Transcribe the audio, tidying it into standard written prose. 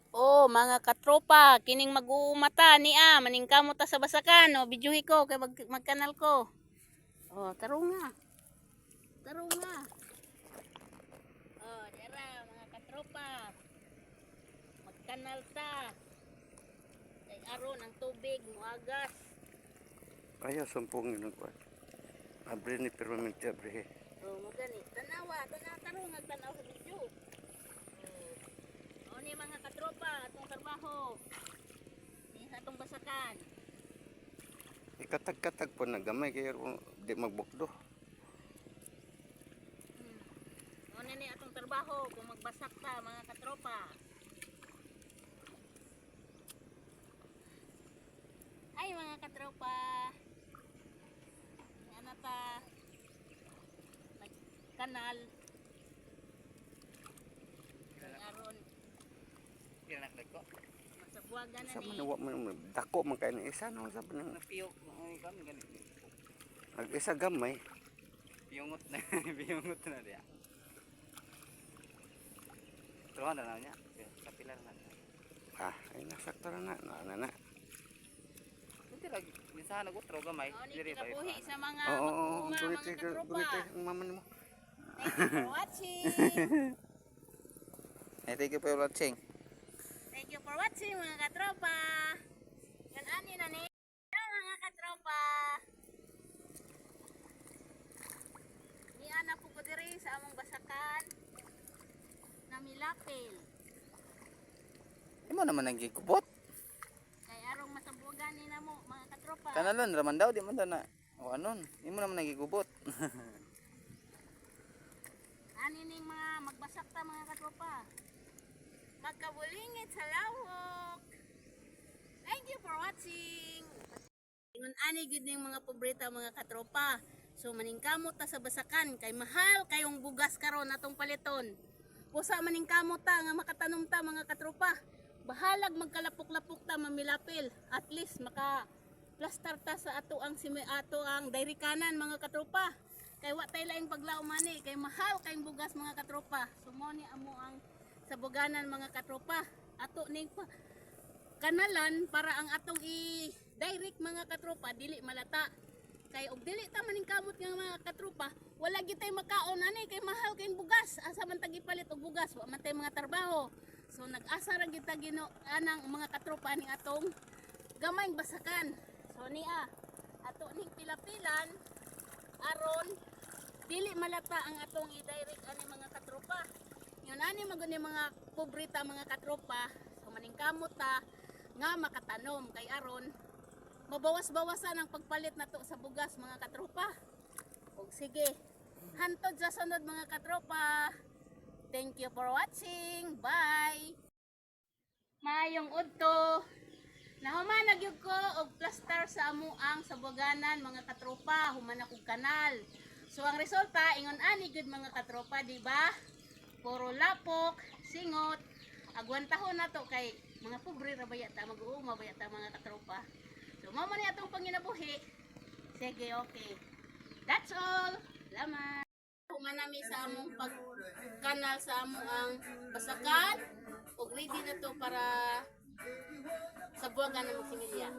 Oh, mga katropa, kining mag-uumata ni maning kamo ta sa basakan, oh, bidyuhi ko kay magkanal ko. Oh, taro nga. Taro nga. Oh, dira mga katropa. Magkanal ta. Kay aron ang tubig muagas. Ayaw sumpong yun ko. Abre ni permanente abre. Oh, magani. Tanawa, taro nga tanaw sa video. Oh, ni mga katropa, atong trabaho. Ni sa atong basakan. Ikatag-katag po na gamay kaya di magbukdo. Ano ni atong trabaho kung magbasak ta mga katropa. Ay mga katropa. Ano ta? Nagkanal. Aron. Pinaklag ko. Masabwagan na Sa ni. manuwa mo dako man kay ni isa no sa nang Napiyok. Ay, kami ganit. nag-isa gamay. Piyungot na. Piyungot na diya. Turuan na niya. Sa pilar na. Ay nasakto na na. Hindi lagi. Minsan nagutro gamay. Oh, ni Diri tayo. kinabuhi sa mga Oo, mga gunit katropa. ang mama mo. Thank you for watching. Hey, thank you for watching. Thank you for watching mga katropa. Yan ani na ni. Mga katropa. Ni ana po ko diri sa among basakan. Namilapil. Imo naman nagikubot. Kay arong masabwagan ni namo mga katropa. Kanalon raman daw di man daw na. O anon, imo naman nagikubot. Ani ning mga magbasak ta mga katropa. Magkabulingit sa lawok. Thank you for watching. Ingon ani gid ning mga pobreta mga katropa. So maningkamot ta sa basakan kay mahal kayong bugas karon atong paliton. Pusa maningkamot ta nga makatanom ta mga katropa. Bahalag magkalapok-lapok ta mamilapil. At least maka plaster ta sa ato ang dairy kanan mga katropa. Kay wa tay laing paglaom mani kay mahal kayong bugas mga katropa. Sumo ni amo ang sabuganan mga katropa. Ato ning kanalan para ang atong i-direct mga katropa dili malata. Kay og dili ta maning kamot nga mga katropa, wala gid tay makaon ani kay mahal kayong bugas. Asa man tagi palit og bugas, wa man tay mga trabaho. So nag-asa ra gid ta anang mga katropa ning atong gamayng basakan. So ato ning pilapilan aron dili malata ang atong i-direct ani mga katropa. Yun ani maguni mga pobreta mga katropa. So maningkamot ta nga makatanom kay aron mabawas-bawasan ang pagpalit nato sa bugas mga katropa. Og sige, hantod sa sunod mga katropa. Thank you for watching. Bye. Maayong udto. Nahuman gyud ko og plaster sa amuang sabuganan mga katropa, human akong kanal. So ang resulta ingon ani gyud mga katropa, di ba? Puro lapok, singot. Agwantahon nato kay mga pobre ra baya ta mag-uuma baya ta mga katropa. So mao man ni atong panginabuhi. Sige, okay. That's all. Salamat. Human nami sa among pagkanal sa amuang basakan. Og ready na to para sa buwagan ng similya.